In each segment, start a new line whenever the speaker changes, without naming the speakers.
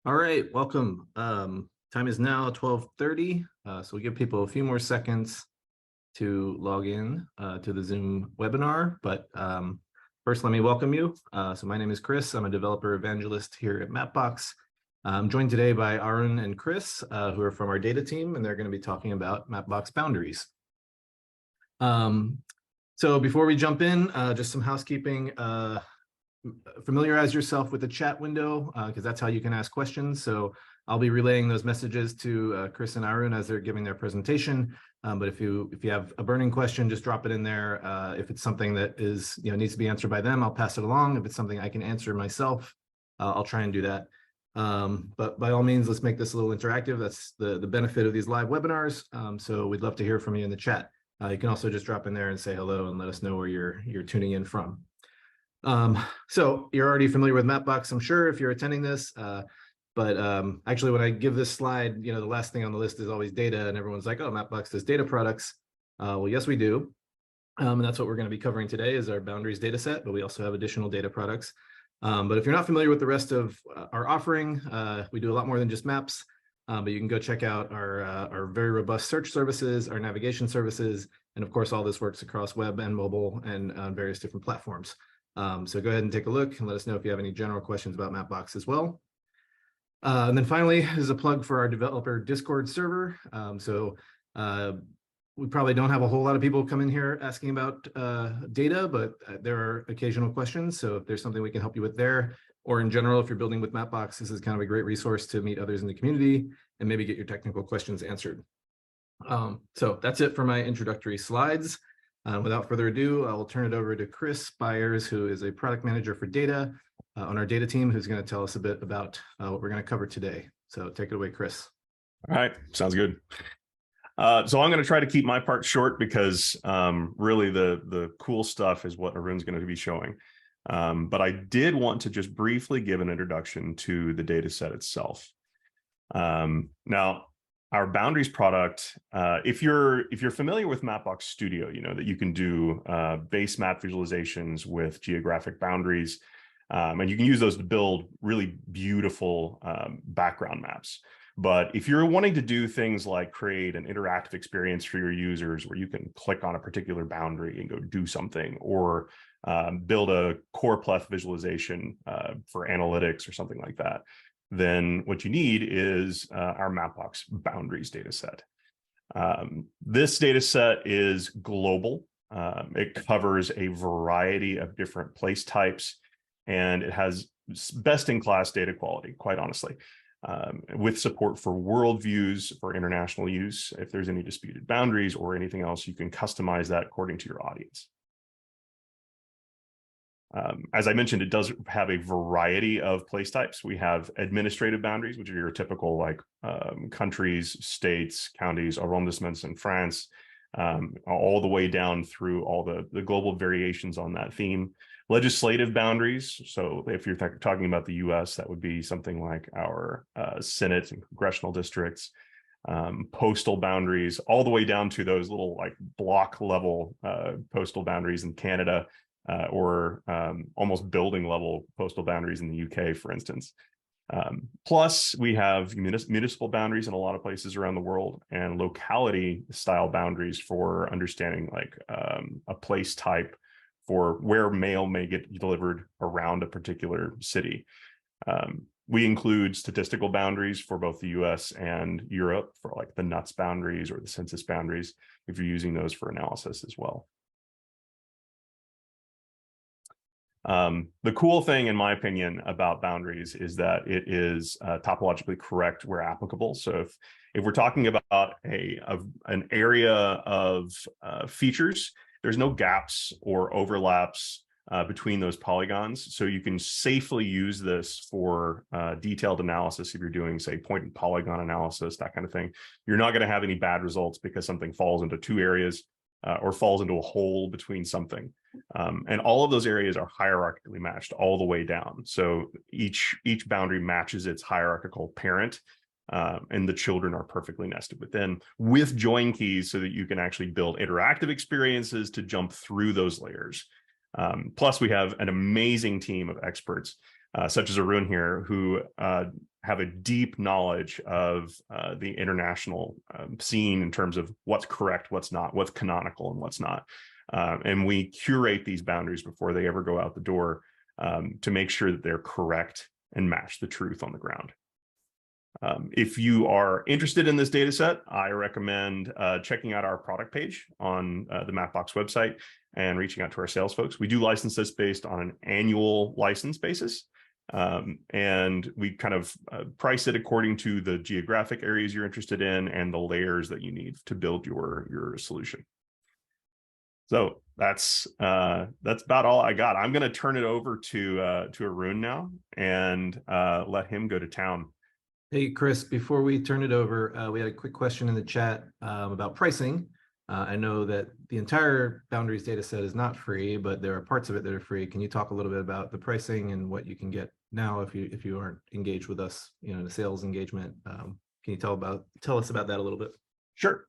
All right, welcome. Time is now 12:30, so we give people a few more seconds to log in to the Zoom webinar. But first, let me welcome you. So my name is Chris. I'm a developer evangelist here at Mapbox. I'm joined today by Arun and Chris, who are from our data team, and they're going to be talking about Mapbox Boundaries. So before we jump in, just some housekeeping. Familiarize yourself with the chat window because that's how you can ask questions. So I'll be relaying those messages to Chris and Arun as they're giving their presentation. But if you have a burning question, just drop it in there. If it's something that is needs to be answered by them, I'll pass it along. If it's something I can answer myself, I'll try and do that. But by all means, let's make this a little interactive. That's the benefit of these live webinars. So we'd love to hear from you in the chat. You can also just drop in there and say hello and let us know where you're tuning in from. So you're already familiar with Mapbox, I'm sure, if you're attending this. But actually, when I give this slide, the last thing on the list is always data, and everyone's like, "Oh, Mapbox does data products." Well, yes, we do, and that's what we're going to be covering today is our boundaries data set. But we also have additional data products. But if you're not familiar with the rest of our offering, we do a lot more than just maps. But you can go check out our very robust search services, our navigation services, and of course, all this works across web and mobile and on various different platforms. So go ahead and take a look and let us know if you have any general questions about Mapbox as well. And then finally, is a plug for our developer Discord server. We probably don't have a whole lot of people come in here asking about data, but there are occasional questions. So if there's something we can help you with there, or in general, if you're building with Mapbox, this is kind of a great resource to meet others in the community and maybe get your technical questions answered. So that's it for my introductory slides. Without further ado, I'll turn it over to Chris Byers, who is a product manager for data on our data team, who's going to tell us a bit about what we're going to cover today. So take it away, Chris.
All right, sounds good. So I'm going to try to keep my part short because really the cool stuff is what Arun's going to be showing. But I did want to just briefly give an introduction to the data set itself. Now, our boundaries product, if you're familiar with Mapbox Studio, you know that you can do base map visualizations with geographic boundaries, and you can use those to build really beautiful background maps. But if you're wanting to do things like create an interactive experience for your users where you can click on a particular boundary and go do something, or build a choropleth visualization for analytics or something like that, then what you need is our Mapbox Boundaries dataset. This dataset is global. It covers a variety of different place types, and it has best-in-class data quality, quite honestly, with support for worldviews for international use. If there's any disputed boundaries or anything else, you can customize that according to your audience. As I mentioned, it does have a variety of place types. We have administrative boundaries, which are your typical like countries, states, counties, arrondissements in France, all the way down through all the global variations on that theme. Legislative boundaries. So if you're talking about the US, that would be something like our Senate and congressional districts. Postal boundaries, all the way down to those little like block level postal boundaries in Canada. Or almost building level postal boundaries in the UK, for instance. Plus, we have municipal boundaries in a lot of places around the world, and locality style boundaries for understanding like a place type for where mail may get delivered around a particular city. We include statistical boundaries for both the US and Europe for like the NUTS boundaries or the census boundaries, if you're using those for analysis as well. The cool thing, in my opinion, about boundaries is that it is topologically correct where applicable. So if we're talking about an area of features, there's no gaps or overlaps between those polygons. So you can safely use this for detailed analysis if you're doing, say, point and polygon analysis, that kind of thing. You're not going to have any bad results because something falls into two areas or falls into a hole between something. And all of those areas are hierarchically matched all the way down. So each boundary matches its hierarchical parent, and the children are perfectly nested within with join keys so that you can actually build interactive experiences to jump through those layers. Plus, we have an amazing team of experts, such as Arun here, who have a deep knowledge of the international scene in terms of what's correct, what's not, what's canonical, and what's not. And we curate these boundaries before they ever go out the door to make sure that they're correct and match the truth on the ground. If you are interested in this data set, I recommend checking out our product page on the Mapbox website and reaching out to our sales folks. We do license this based on an annual license basis. And we kind of price it according to the geographic areas you're interested in and the layers that you need to build your solution. So that's about all I got. I'm going to turn it over to Arun now and let him go to town.
Hey, Chris, before we turn it over, we had a quick question in the chat about pricing. I know that the entire boundaries data set is not free, but there are parts of it that are free. Can you talk a little bit about the pricing and what you can get now if you aren't engaged with us, in a sales engagement? Can you tell us about that a little bit?
Sure.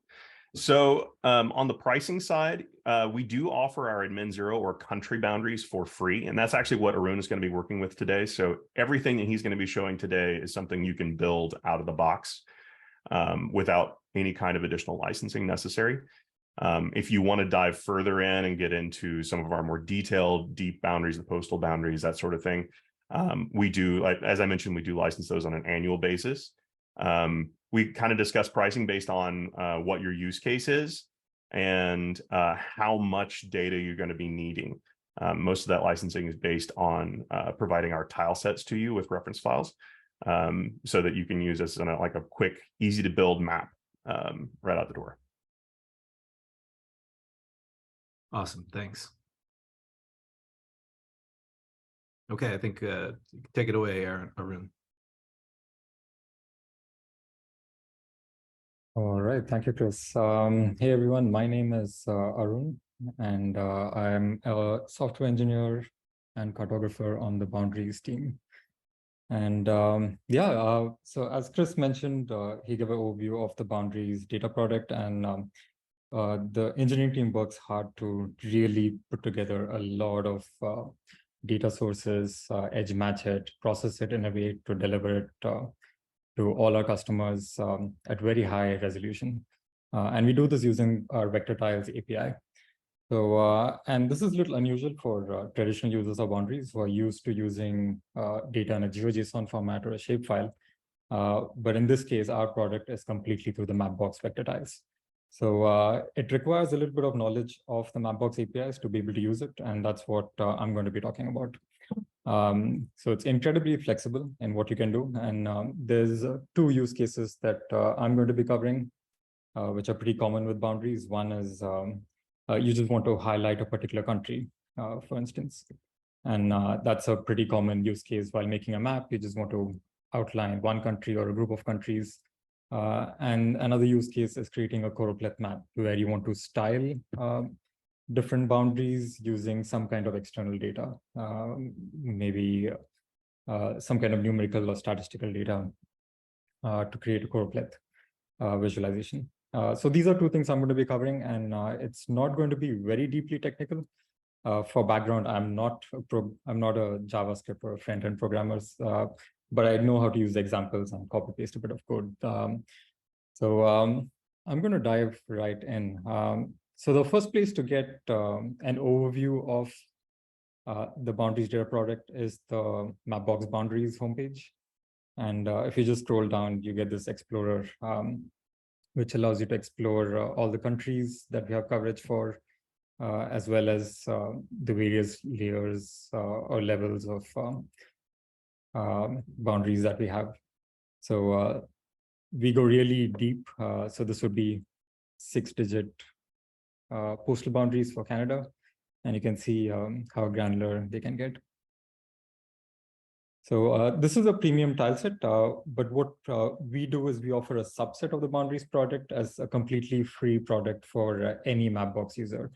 So on the pricing side, we do offer our admin 0 or country boundaries for free. And that's actually what Arun is going to be working with today. So everything that he's going to be showing today is something you can build out of the box without any kind of additional licensing necessary. If you want to dive further in and get into some of our more detailed, deep boundaries, the postal boundaries, that sort of thing, we do, as I mentioned, we do license those on an annual basis. We kind of discuss pricing based on what your use case is and how much data you're going to be needing. Most of that licensing is based on providing our tile sets to you with reference files so that you can use this in like a quick, easy to build map right out the door.
Awesome. Thanks. Okay, I think take it away, Arun.
All right, thank you, Chris. Hey, everyone, my name is Arun, and I'm a software engineer and cartographer on the Boundaries team. And so as Chris mentioned, he gave an overview of the Boundaries data product, and the engineering team works hard to really put together a lot of data sources, edge match it, process it in a way to deliver it to all our customers at very high resolution. And we do this using our vector tiles API. So, and this is a little unusual for traditional users of Boundaries who are used to using data in a GeoJSON format or a shapefile. But in this case, our product is completely through the Mapbox vector tiles. So it requires a little bit of knowledge of the Mapbox APIs to be able to use it. And that's what I'm going to be talking about. So it's incredibly flexible in what you can do. And there's two use cases that I'm going to be covering, which are pretty common with Boundaries. One is you just want to highlight a particular country, for instance. And that's a pretty common use case while making a map. You just want to outline one country or a group of countries. And another use case is creating a choropleth map where you want to style different boundaries using some kind of external data, maybe some kind of numerical or statistical data to create a choropleth visualization. So these are two things I'm going to be covering, and it's not going to be very deeply technical. For background, I'm not a JavaScript or a front-end programmer, but I know how to use examples and copy-paste a bit of code. So I'm going to dive right in. So the first place to get an overview of the Boundaries data product is the Mapbox Boundaries homepage. And if you just scroll down, you get this Explorer, which allows you to explore all the countries that we have coverage for, as well as the various layers or levels of boundaries that we have. So we go really deep. So this would be 6-digit postal boundaries for Canada, and you can see how granular they can get. So this is a premium tile set, but what we do is we offer a subset of the Boundaries product as a completely free product for any Mapbox user.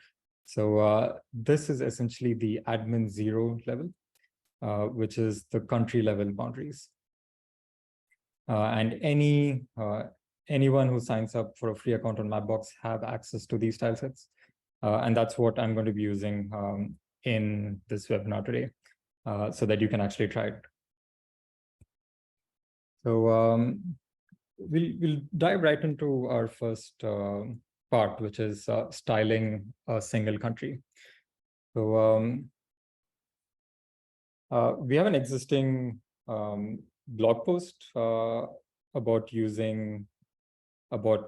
So this is essentially the admin 0 level, which is the country level boundaries. And anyone who signs up for a free account on Mapbox have access to these tile sets. And that's what I'm going to be using in this webinar today, so that you can actually try it. So we'll dive right into our first part, which is styling a single country. So we have an existing blog post about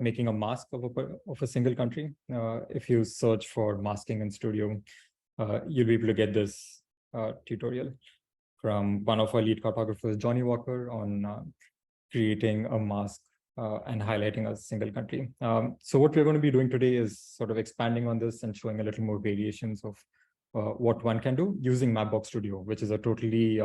making a mask of a single country. If you search for masking in Studio, you'll be able to get this tutorial from one of our lead cartographers, Johnny Walker, on creating a mask and highlighting a single country. So what we're going to be doing today is sort of expanding on this and showing a little more variations of what one can do using Mapbox Studio, which is a totally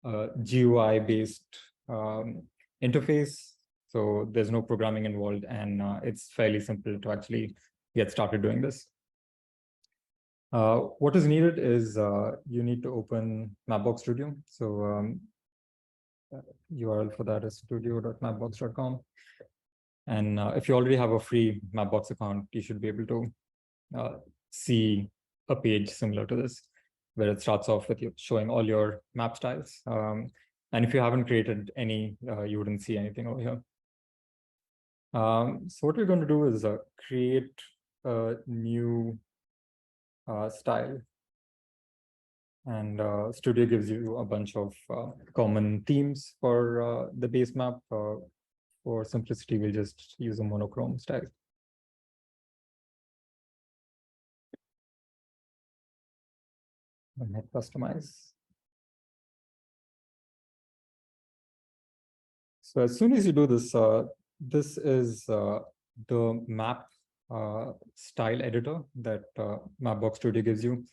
GUI-based interface. So there's no programming involved, and it's fairly simple to actually get started doing this. What is needed is you need to open Mapbox Studio. So URL for that is studio.mapbox.com. And if you already have a free Mapbox account, you should be able to see a page similar to this, where it starts off with you showing all your map styles. And if you haven't created any, you wouldn't see anything over here. So what we're going to do is create a new style. And Studio gives you a bunch of common themes for the base map. For simplicity, we'll just use a monochrome style. And hit customize. So as soon as you do this, this is the map style editor that Mapbox Studio gives you,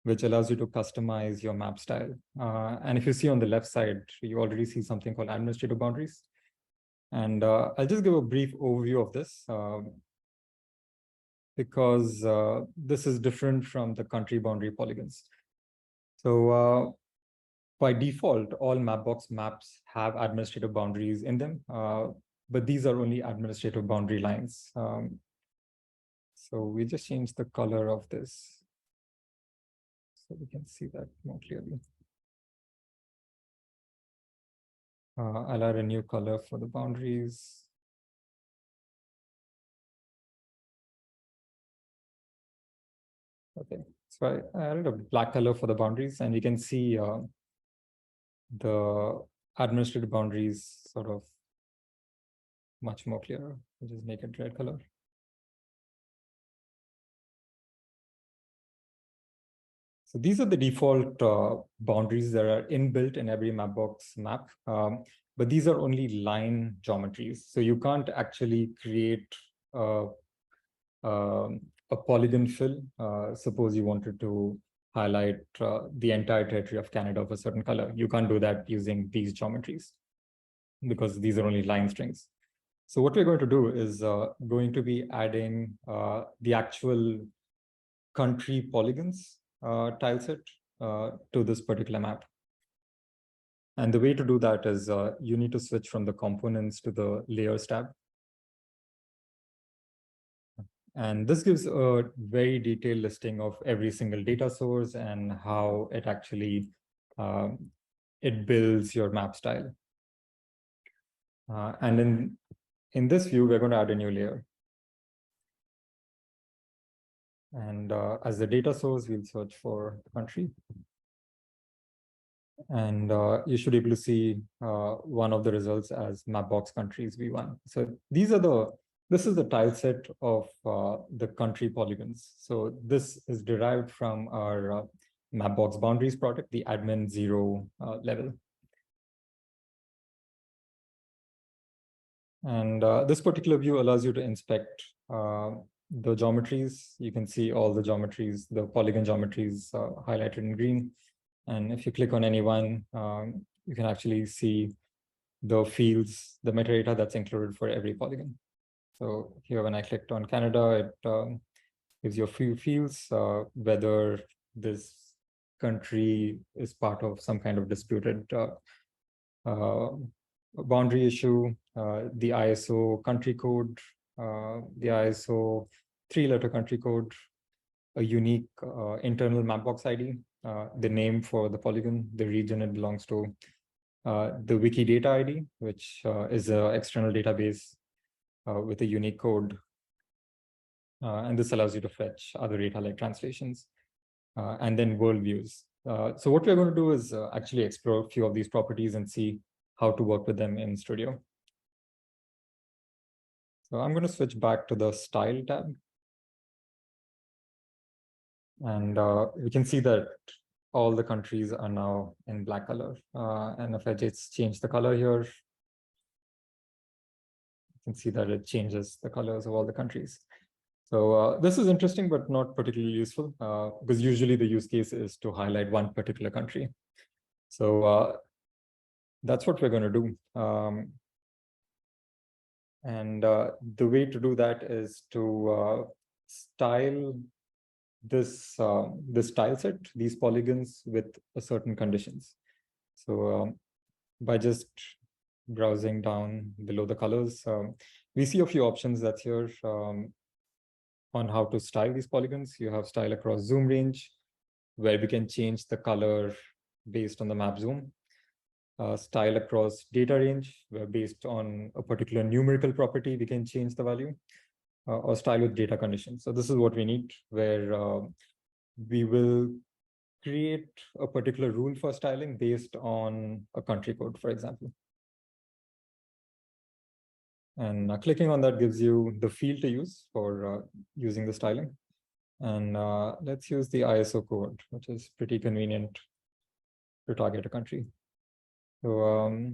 which allows you to customize your map style. And if you see on the left side, you already see something called administrative boundaries. And I'll just give a brief overview of this because this is different from the country boundary polygons. So by default, all Mapbox maps have administrative boundaries in them, but these are only administrative boundary lines. So we just change the color of this so we can see that more clearly. I'll add a new color for the boundaries. Okay, so I added a black color for the boundaries, and you can see the administrative boundaries sort of much more clearer. I'll just make it red color. So these are the default boundaries that are inbuilt in every Mapbox map, but these are only line geometries. So you can't actually create a polygon fill. Suppose you wanted to highlight the entire territory of Canada of a certain color. You can't do that using these geometries because these are only line strings. So what we're going to do is going to be adding the actual country polygons tileset to this particular map. And the way to do that is you need to switch from the components to the layers tab. And this gives a very detailed listing of every single data source and how it actually it builds your map style. And in this view, we're going to add a new layer. And as the data source, we'll search for the country. And you should be able to see one of the results as Mapbox countries v1. So this is the tile set of the country polygons. So this is derived from our Mapbox Boundaries product, the admin 0 level. And this particular view allows you to inspect the geometries. You can see all the geometries, the polygon geometries highlighted in green. And if you click on any one, you can actually see the fields, the metadata that's included for every polygon. So here, when I clicked on Canada, it gives you a few fields, whether this country is part of some kind of disputed boundary issue, the ISO country code, the ISO 3-letter country code, a unique internal Mapbox ID, the name for the polygon, the region it belongs to, the Wikidata ID, which is an external database with a unique code. And this allows you to fetch other data like translations, and then worldviews. So what we're going to do is actually explore a few of these properties and see how to work with them in Studio. So I'm going to switch back to the Style tab. And we can see that all the countries are now in black color. And if I just change the color here, you can see that it changes the colors of all the countries. So this is interesting, but not particularly useful, because usually the use case is to highlight one particular country. So that's what we're going to do. And the way to do that is to style this tile set, these polygons, with a certain conditions. So by just browsing down below the colors, we see a few options that's here on how to style these polygons. You have style across zoom range, where we can change the color based on the map zoom. Style across data range, where based on a particular numerical property, we can change the value. Or style with data conditions. So this is what we need, where we will create a particular rule for styling based on a country code, for example. And clicking on that gives you the field to use for using the styling. And let's use the ISO code, which is pretty convenient to target a country. So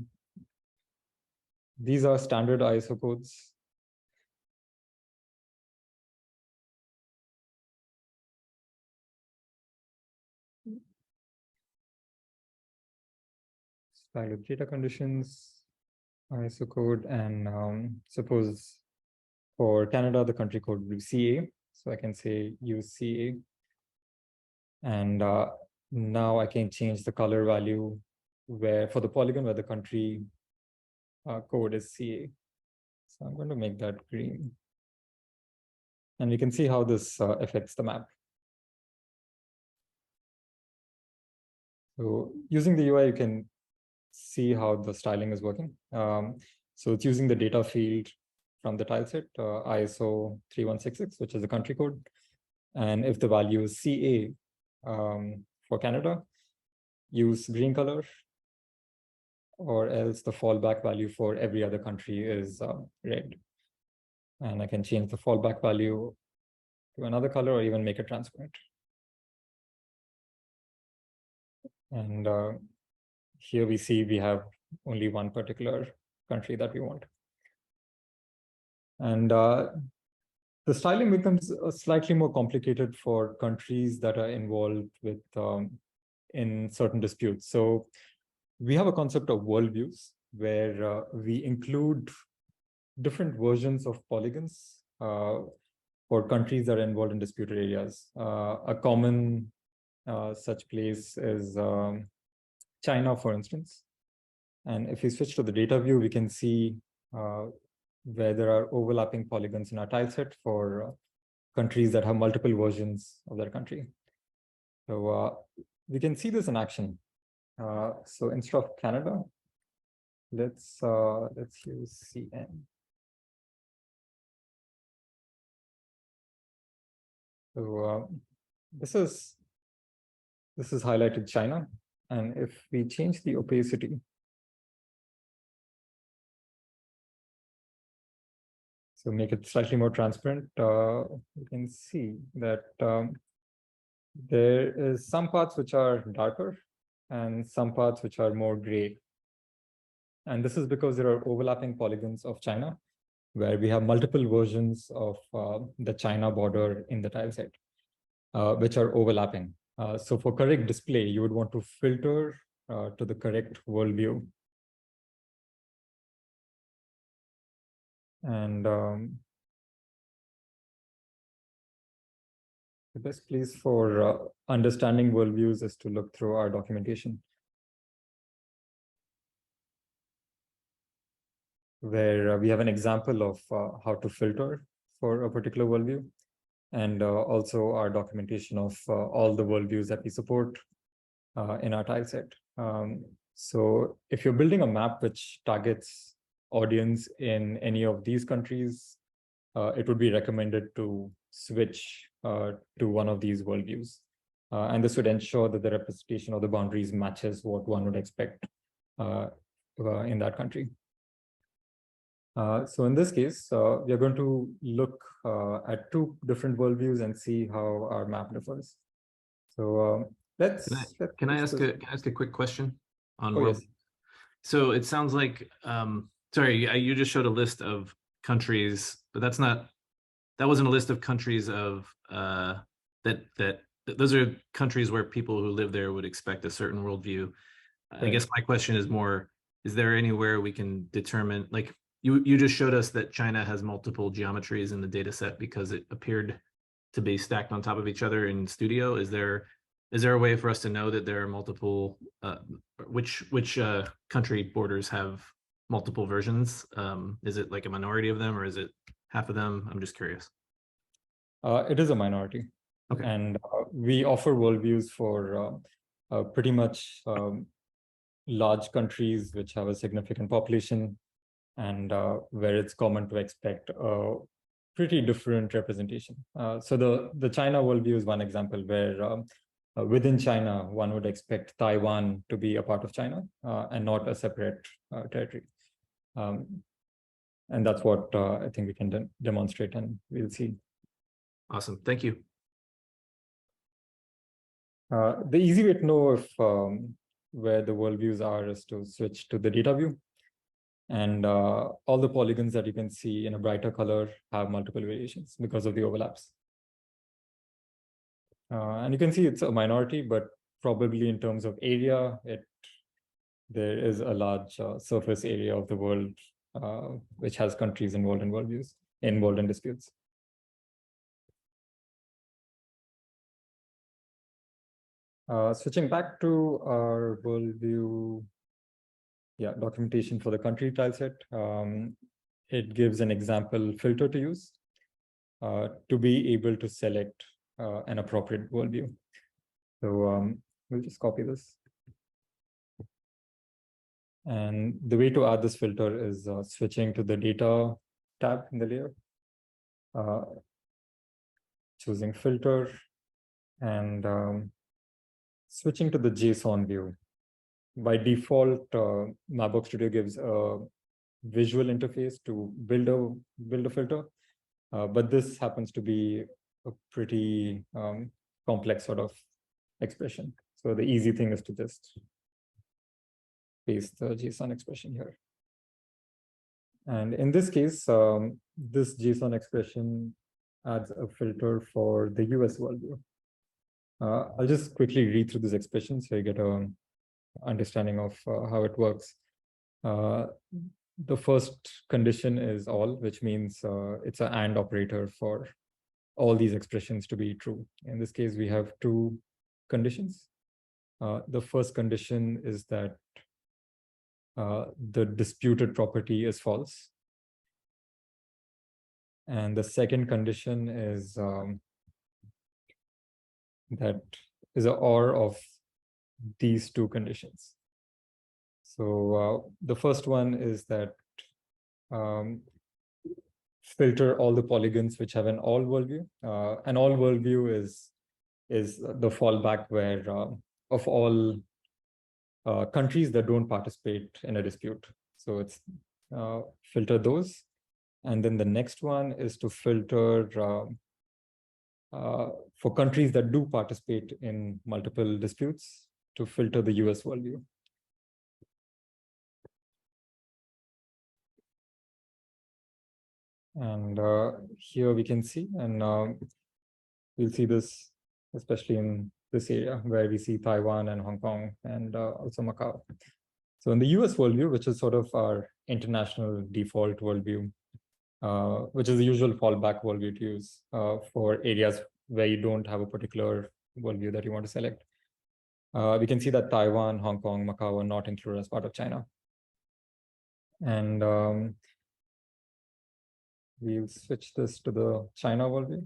these are standard ISO codes. Style with data conditions, ISO code, and suppose for Canada, the country code will be CA. So I can say use CA. And now I can change the color value where for the polygon where the country code is CA. So I'm going to make that green. And you can see how this affects the map. So using the UI, you can see how the styling is working. So it's using the data field from the tileset, ISO 3166, which is the country code. And if the value is CA for Canada, use green color, or else the fallback value for every other country is red. And I can change the fallback value to another color or even make it transparent. And here we see we have only one particular country that we want. And the styling becomes slightly more complicated for countries that are involved with in certain disputes. So we have a concept of worldviews where we include different versions of polygons for countries that are involved in disputed areas. A common such place is China, for instance. And if we switch to the data view, we can see where there are overlapping polygons in our tile set for countries that have multiple versions of their country. So we can see this in action. So instead of Canada, let's use CN. So this is highlighted China, and if we change the opacity, so make it slightly more transparent, you can see that there is some parts which are darker and some parts which are more gray. And this is because there are overlapping polygons of China, where we have multiple versions of the China border in the tile set, which are overlapping. So for correct display, you would want to filter to the correct worldview. And the best place for understanding worldviews is to look through our documentation, where we have an example of how to filter for a particular worldview, and also our documentation of all the worldviews that we support in our tile set. So if you're building a map which targets audience in any of these countries, it would be recommended to switch to one of these worldviews. And this would ensure that the representation of the boundaries matches what one would expect in that country. So in this case, we are going to look at two different worldviews and see how our map differs. So
Can I ask a quick question on
Oh,
world?
yes.
So it sounds like sorry, you just showed a list of countries, but that wasn't a list of countries of those are countries where people who live there would expect a certain worldview. I
Right.
guess my question is more, is there anywhere we can determine, like you just showed us that China has multiple geometries in the data set because it appeared to be stacked on top of each other in Studio. Is there a way for us to know that there are multiple, which country borders have multiple versions? Is it like a minority of them or is it half of them? I'm just curious.
It is a minority.
Okay.
And we offer worldviews for pretty much large countries which have a significant population and where it's common to expect a pretty different representation. So the China worldview is one example where within China, one would expect Taiwan to be a part of China and not a separate territory. And that's what I think we can demonstrate, and we'll see.
Awesome. Thank you.
The easy way to know if where the worldviews are is to switch to the data view. And all the polygons that you can see in a brighter color have multiple variations because of the overlaps. And you can see it's a minority, but probably in terms of area, there is a large surface area of the world which has countries involved in worldviews, involved in disputes. Switching back to our worldview, documentation for the country tileset, it gives an example filter to use to be able to select an appropriate worldview. So we'll just copy this. And the way to add this filter is switching to the data tab in the layer, choosing filter, and switching to the JSON view. By default, Mapbox Studio gives a visual interface to build a filter, but this happens to be a pretty complex sort of expression. So the easy thing is to just paste the JSON expression here. And in this case, this JSON expression adds a filter for the US worldview. I'll just quickly read through this expression so you get an understanding of how it works. The first condition is all, which means it's an AND operator for all these expressions to be true. In this case, we have two conditions. The first condition is that the disputed property is false. And the second condition is that is an OR of these two conditions. So the first one is that filter all the polygons which have an all worldview. An all worldview is the fallback where of all countries that don't participate in a dispute. So it's filter those. And then the next one is to filter for countries that do participate in multiple disputes, to filter the US worldview. And here we can see, and we'll see this especially in this area where we see Taiwan and Hong Kong and also Macau. So in the US worldview, which is sort of our international default worldview, which is the usual fallback worldview to use for areas where you don't have a particular worldview that you want to select. We can see that Taiwan, Hong Kong, Macau are not included as part of China. And we'll switch this to the China worldview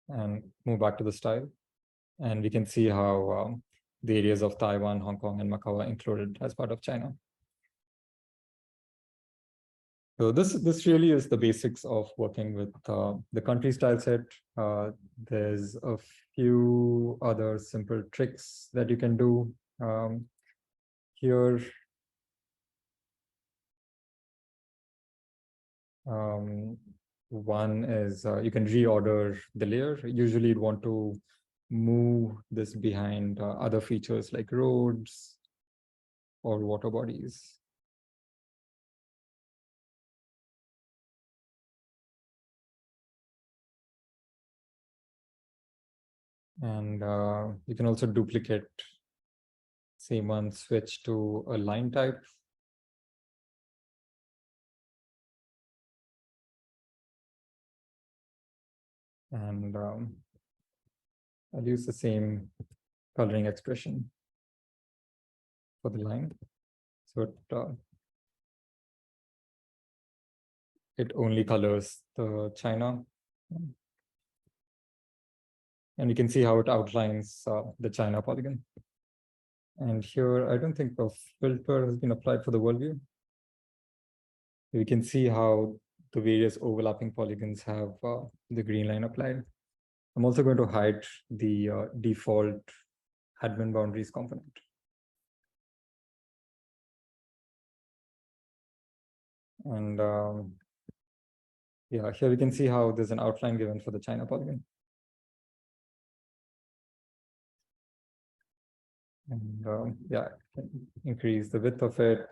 and move back to the style. And we can see how the areas of Taiwan, Hong Kong, and Macau are included as part of China. So this really is the basics of working with the country style set. There's a few other simple tricks that you can do here. One is you can reorder the layer. Usually you'd want to move this behind other features like roads or water bodies. And you can also duplicate same one, switch to a line type. And I'll use the same coloring expression for the line. So it only colors the China. And you can see how it outlines the China polygon. And here, I don't think a filter has been applied for the worldview. We can see how the various overlapping polygons have the green line applied. I'm also going to hide the default admin boundaries component. And yeah, here we can see how there's an outline given for the China polygon. And yeah, increase the width of it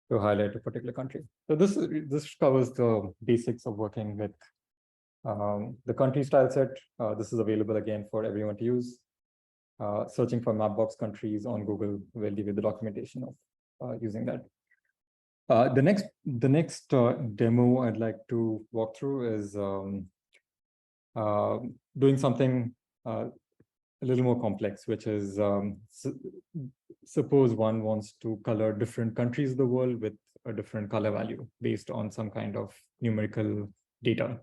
to highlight a particular country. So this covers the basics of working with the country style set. This is available again for everyone to use. Searching for Mapbox countries on Google will give you the documentation of using that. The next demo I'd like to walk through is doing something a little more complex, which is suppose one wants to color different countries of the world with a different color value based on some kind of numerical data.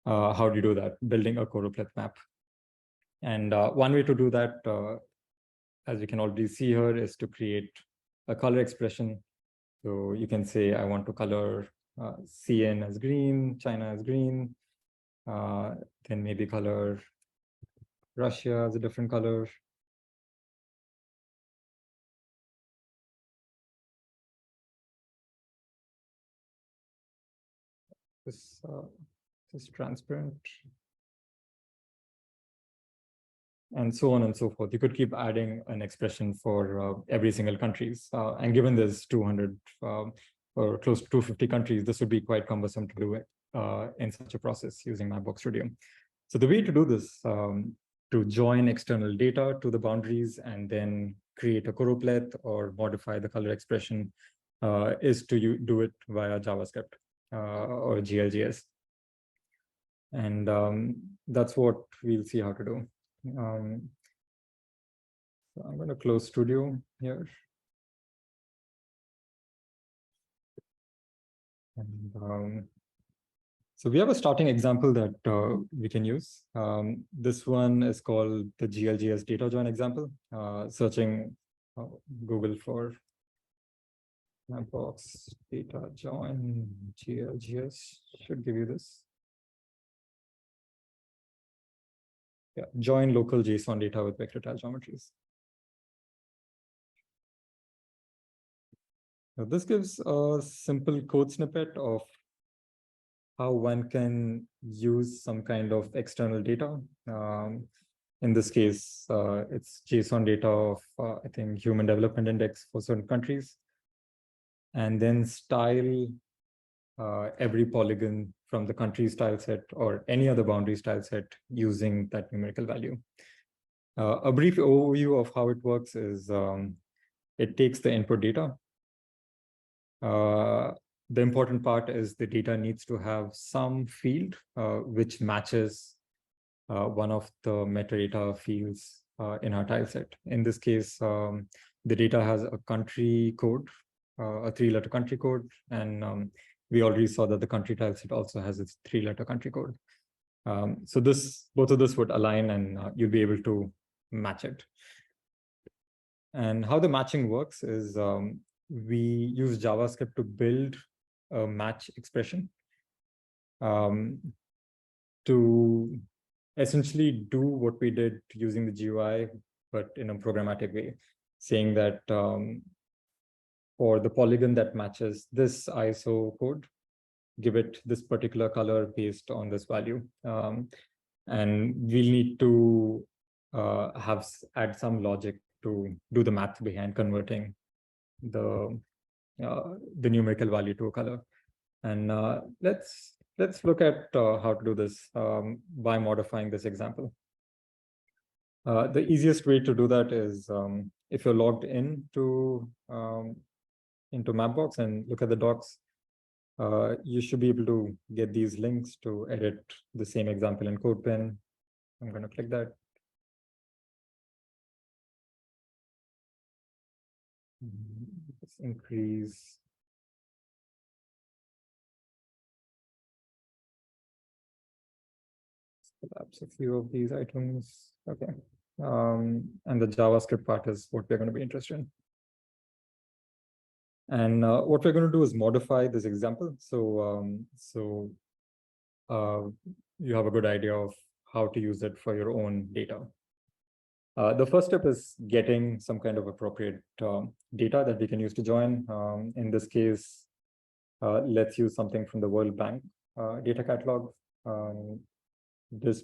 How do you do that? Building a choropleth map. And one way to do that, as you can already see here, is to create a color expression. So you can say, I want to color CN as green, China as green, then maybe color Russia as a different color. This is transparent. And so on and so forth. You could keep adding an expression for every single countries. And given there's 200 or close to 250 countries, this would be quite cumbersome to do it in such a process using Mapbox Studio. So the way to do this, to join external data to the boundaries and then create a choropleth or modify the color expression is to do it via JavaScript or GLJS. And that's what we'll see how to do. So I'm going to close Studio here. And so we have a starting example that we can use. This one is called the GLJS data join example. Searching Google for Mapbox data join GLJS should give you this. Yeah, join local JSON data with vector tile geometries. Now this gives a simple code snippet of how one can use some kind of external data. In this case, it's JSON data of, I think, Human Development Index for certain countries. And then style every polygon from the country style set or any other boundary style set using that numerical value. A brief overview of how it works is it takes the input data. The important part is the data needs to have some field which matches one of the metadata fields in our tile set. In this case, the data has a country code, a 3-letter country code, and we already saw that the country tile set also has its 3-letter country code. So both of this would align and you'll be able to match it. And how the matching works is we use JavaScript to build a match expression to essentially do what we did using the GUI, but in a programmatic way, saying that for the polygon that matches this ISO code, give it this particular color based on this value. And we'll need to add some logic to do the math behind converting the numerical value to a color. And let's look at how to do this by modifying this example. The easiest way to do that is if you're logged into Mapbox and look at the docs, you should be able to get these links to edit the same example in CodePen. I'm going to click that. Let's increase. Collapse a few of these items. Okay. And the JavaScript part is what we're going to be interested in. And what we're going to do is modify this example. So you have a good idea of how to use it for your own data. The first step is getting some kind of appropriate data that we can use to join. In this case, let's use something from the World Bank data catalog. This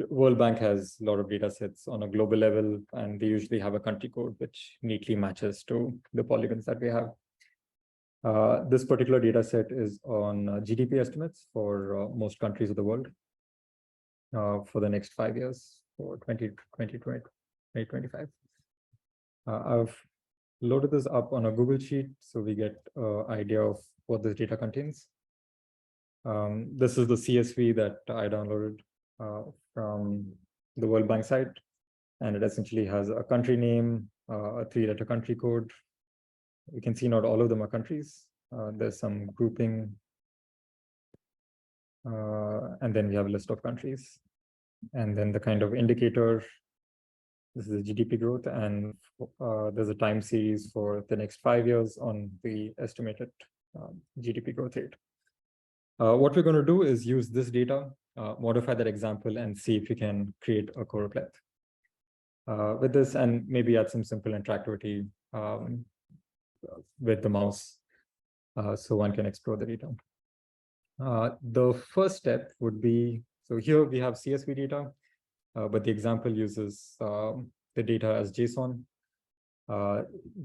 World Bank has a lot of data sets on a global level, and they usually have a country code which neatly matches to the polygons that we have. This particular data set is on GDP estimates for most countries of the world for the next 5 years, for 2025. I've loaded this up on a Google Sheet so we get an idea of what this data contains. This is the CSV that I downloaded from the World Bank site, and it essentially has a country name, a 3-letter country code. You can see not all of them are countries. There's some grouping, and then we have a list of countries. And then the kind of indicator, this is the GDP growth, and there's a time series for the next 5 years on the estimated GDP growth rate. What we're going to do is use this data, modify that example, and see if we can create a choropleth with this, and maybe add some simple interactivity with the mouse so one can explore the data. The first step would be, so here we have CSV data, but the example uses the data as JSON.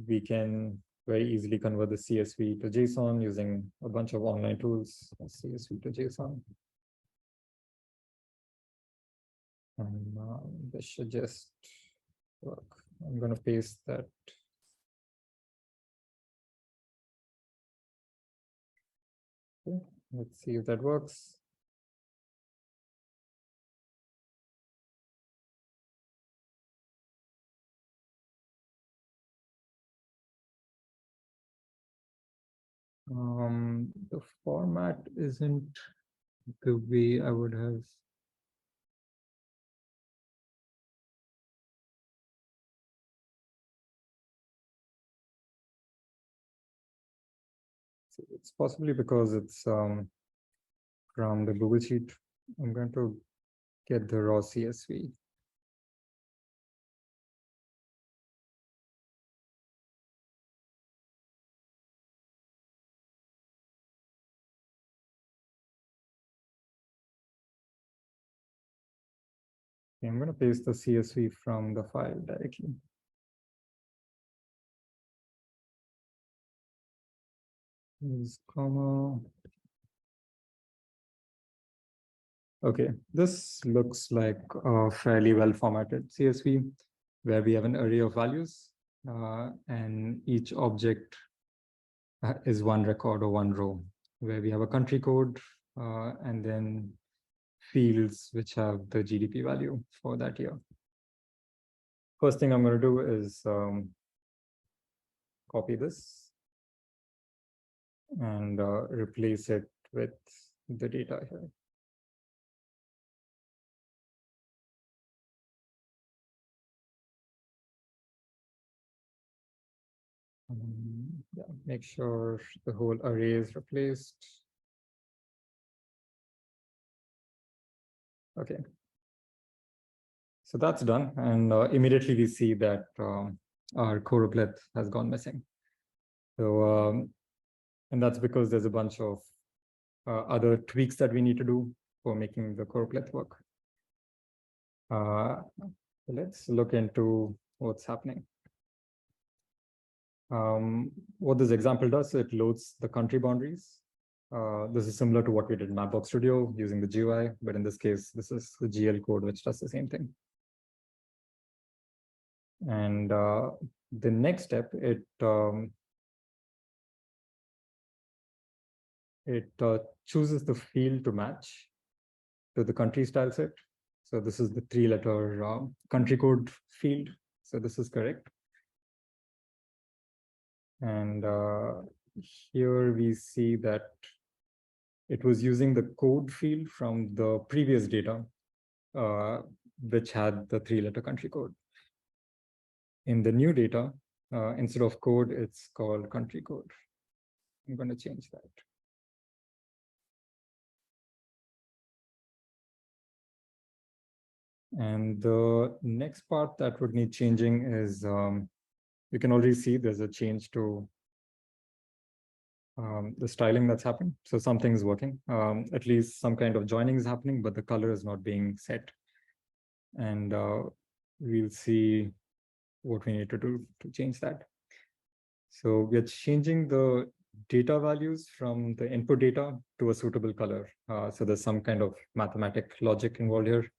We can very easily convert the CSV to JSON using a bunch of online tools. CSV to JSON. And this should just work. I'm going to paste that. Okay, let's see if that works. The format isn't the way I would have. So it's possibly because it's from the Google Sheet. I'm going to get the raw CSV. I'm going to paste the CSV from the file directly. Use comma. Okay, this looks like a fairly well formatted CSV where we have an array of values and each object is one record or one row, where we have a country code and then fields which have the GDP value for that year. First thing I'm going to do is copy this and replace it with the data here. Yeah, make sure the whole array is replaced. Okay. So that's done. And immediately we see that our choropleth has gone missing. So, and that's because there's a bunch of other tweaks that we need to do for making the choropleth work. Let's look into what's happening. What this example does, it loads the country boundaries. This is similar to what we did in Mapbox Studio using the GUI, but in this case, this is the GL code, which does the same thing. And the next step, it chooses the field to match to the country style set. So this is the 3-letter country code field. So this is correct. And here we see that it was using the code field from the previous data, which had the 3-letter country code. In the new data, instead of code, it's called country code. I'm going to change that. And the next part that would need changing is, you can already see there's a change to the styling that's happened. So something is working, at least some kind of joining is happening, but the color is not being set. And we'll see what we need to do to change that. So we're changing the data values from the input data to a suitable color. So there's some kind of mathematic logic involved here.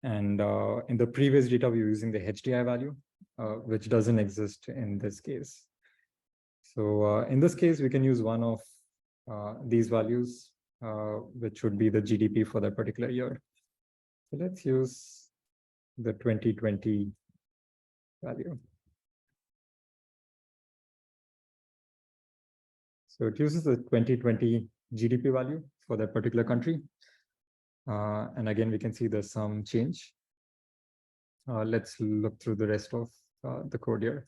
And in the previous data, we were using the HDI value, which doesn't exist in this case. So in this case, we can use one of these values, which would be the GDP for that particular year. So let's use the 2020 value. So it uses the 2020 GDP value for that particular country. And again, we can see there's some change. Let's look through the rest of the code here.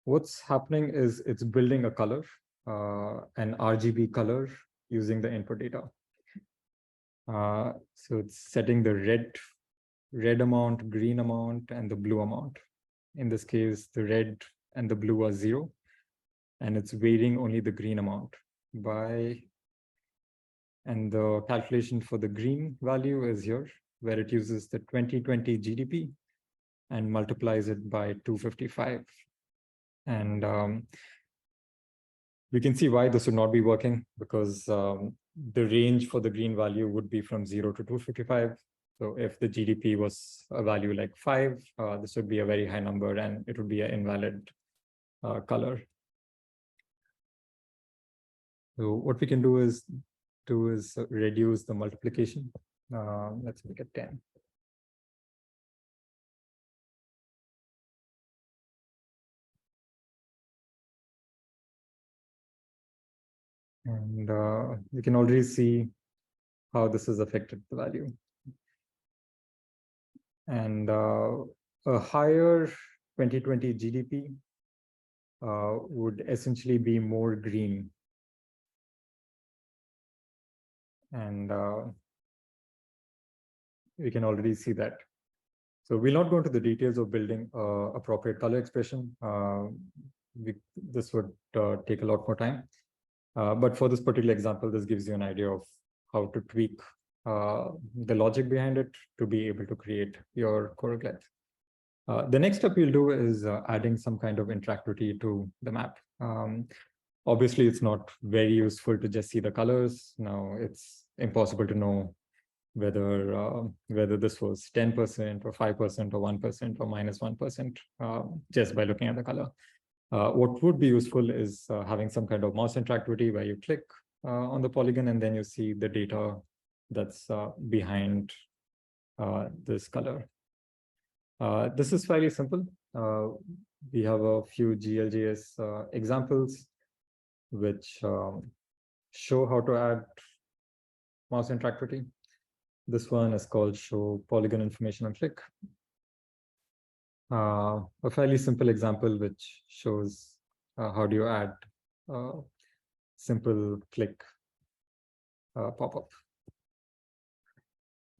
What's happening is it's building a color, an RGB color using the input data. So it's setting the red amount, green amount, and the blue amount. In this case, the red and the blue are 0, and it's weighting only the green amount by, and the calculation for the green value is here, where it uses the 2020 GDP and multiplies it by 255. And we can see why this would not be working, because the range for the green value would be from 0 to 255. So if the GDP was a value like 5, this would be a very high number, and it would be an invalid color. So what we can do is reduce the multiplication. Let's make it 10. And you can already see how this has affected the value. And a higher 2020 GDP would essentially be more green. And we can already see that. So we'll not go into the details of building appropriate color expression. This would take a lot more time. But for this particular example, this gives you an idea of how to tweak the logic behind it to be able to create your choropleth. The next step we'll do is adding some kind of interactivity to the map. Obviously, it's not very useful to just see the colors. Now, it's impossible to know whether this was 10% or 5% or 1% or minus 1% just by looking at the color. What would be useful is having some kind of mouse interactivity where you click on the polygon and then you see the data that's behind this color. This is fairly simple. We have a few GLJS examples which show how to add mouse interactivity. This one is called show polygon information on click. a fairly simple example which shows how do you add simple click pop-up.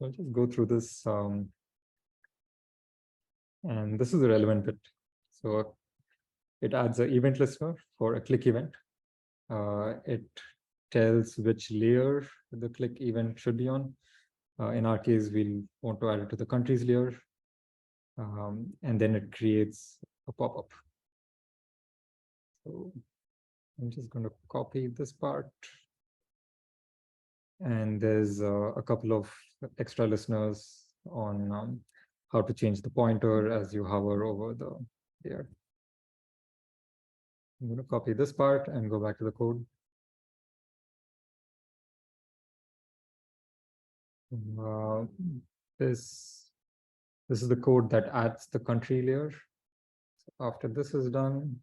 I'll just go through this, and this is the relevant bit. So it adds an event listener for a click event. It tells which layer the click event should be on. In our case, we'll want to add it to the countries layer. And then it creates a pop-up. So I'm just going to copy this part. And there's a couple of extra listeners on how to change the pointer as you hover over the layer. I'm going to copy this part and go back to the code. This is the code that adds the country layer. So after this is done,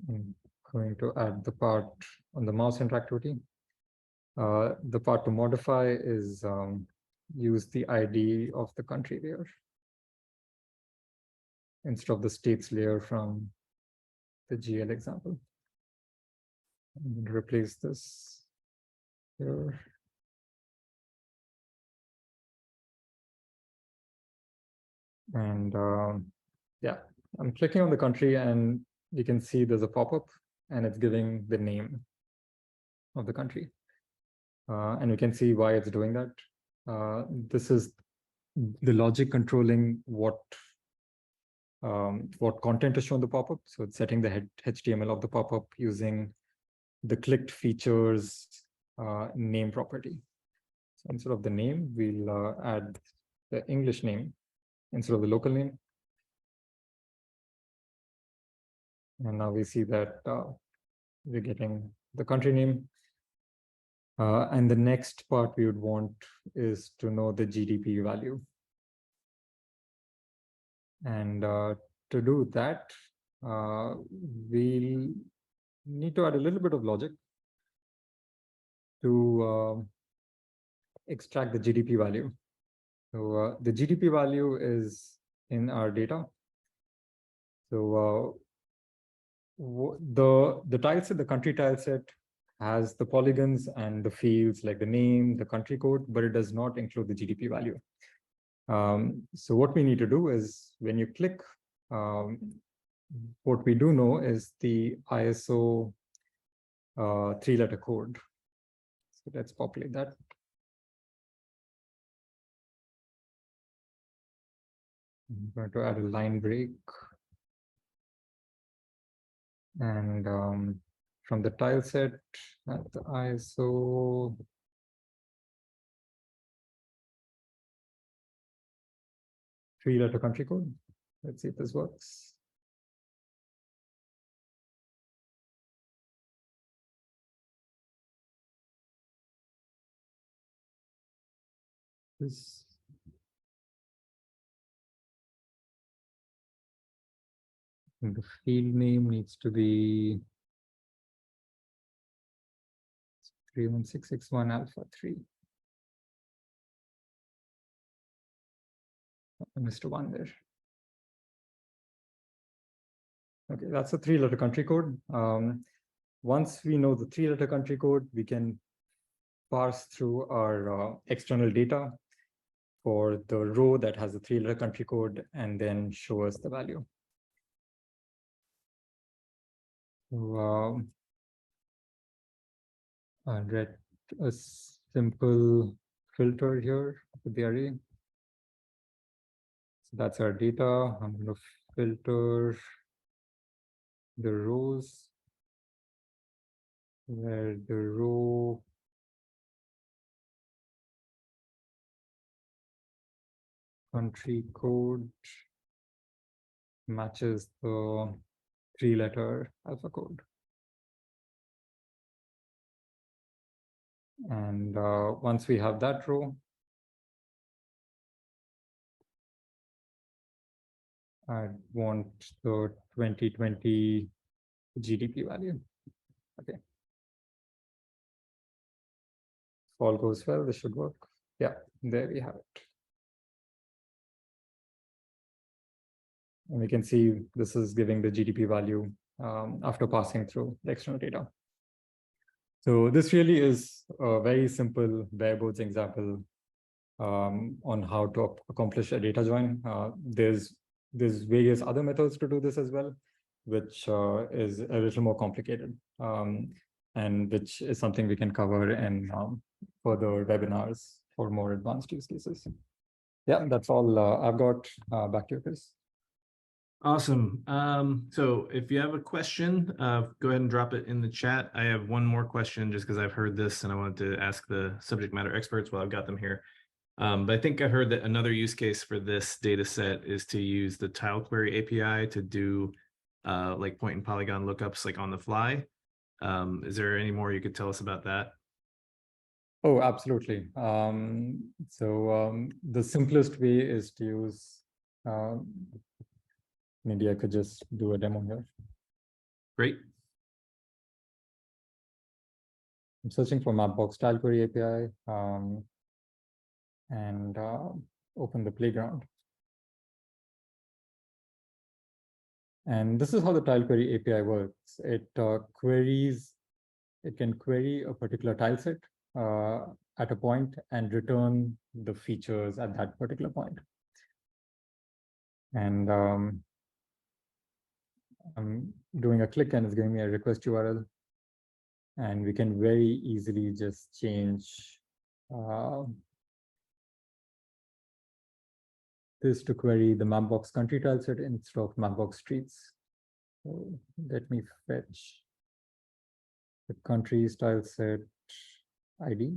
I'm going to add the part on the mouse interactivity. The part to modify is use the ID of the country layer instead of the states layer from the GL example. I'm going to replace this here. And yeah, I'm clicking on the country and you can see there's a pop-up and it's giving the name of the country. And you can see why it's doing that. This is the logic controlling what content is shown the pop-up. So it's setting the HTML of the pop-up using the clicked features name property. So instead of the name, we'll add the English name instead of the local name. And now we see that we're getting the country name. And the next part we would want is to know the GDP value. And to do that, we'll need to add a little bit of logic to extract the GDP value. So the GDP value is in our data. So the tile set, the country tile set, has the polygons and the fields like the name, the country code, but it does not include the GDP value. So what we need to do is when you click, what we do know is the ISO 3-letter code. So let's populate that. I'm going to add a line break. And from the tile set at the ISO 3-letter country code. Let's see if this works. This. And the field name needs to be 31661 alpha 3. I missed one there. Okay, that's a 3-letter country code. Once we know the 3-letter country code, we can parse through our external data for the row that has the 3-letter country code and then show us the value. So, I'll get a simple filter here with the array. So that's our data. I'm going to filter the rows where the row country code matches the 3-letter alpha code. And once we have that row, I want the 2020 GDP value. Okay. If all goes well, this should work. Yeah, there we have it. And we can see this is giving the GDP value after passing through the external data. So this really is a very simple bare bones example on how to accomplish a data join. There's various other methods to do this as well, which is a little more complicated, and which is something we can cover in further webinars for more advanced use cases. Yeah, that's all I've got. Back to you, Chris.
Awesome. So if you have a question, go ahead and drop it in the chat. I have one more question just because I've heard this and I wanted to ask the subject matter experts while I've got them here. But I think I heard that another use case for this data set is to use the TileQuery API to do like point and polygon lookups like on the fly. Is there any more you could tell us about that?
Oh, absolutely. The simplest way is to use, maybe I could just do a demo here.
Great.
I'm searching for Mapbox TileQuery API and open the playground. And this is how the TileQuery API works. It can query a particular tile set at a point and return the features at that particular point. And I'm doing a click and it's giving me a request URL. And we can very easily just change this to query the Mapbox country tile set instead of Mapbox streets. So let me fetch the countries tile set ID.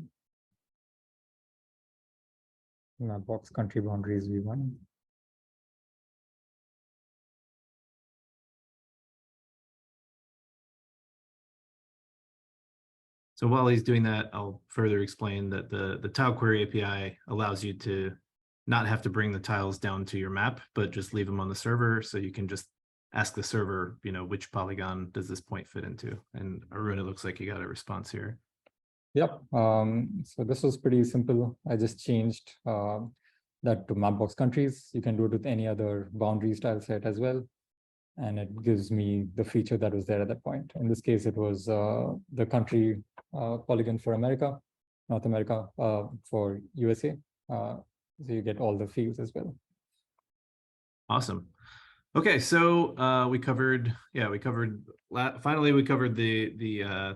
Mapbox country boundaries v1.
So while he's doing that, I'll further explain that the TileQuery API allows you to not have to bring the tiles down to your map, but just leave them on the server. So you can just ask the server, which polygon does this point fit into? And Arun, it looks like you got a response here.
Yep. So this was pretty simple. I just changed that to Mapbox countries. You can do it with any other boundaries tile set as well. And it gives me the feature that was there at that point. In this case, it was the country polygon for America, North America for USA. So you get all the fields as well.
Awesome. Okay, so we covered the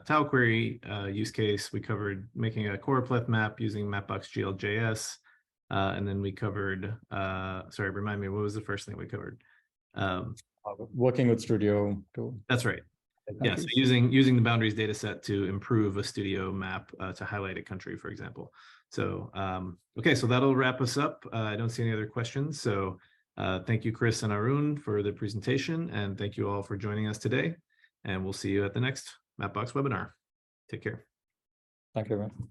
TileQuery use case. We covered making a choropleth map using Mapbox GLJS. And then we covered, sorry, remind me, what was the first thing we covered?
Working with Studio too.
That's right. Yeah, so using the boundaries data set to improve a Studio map to highlight a country, for example. So, okay, so that'll wrap us up. I don't see any other questions. So thank you, Chris and Arun, for the presentation. And thank you all for joining us today. And we'll see you at the next Mapbox webinar. Take care.
Thank you, everyone.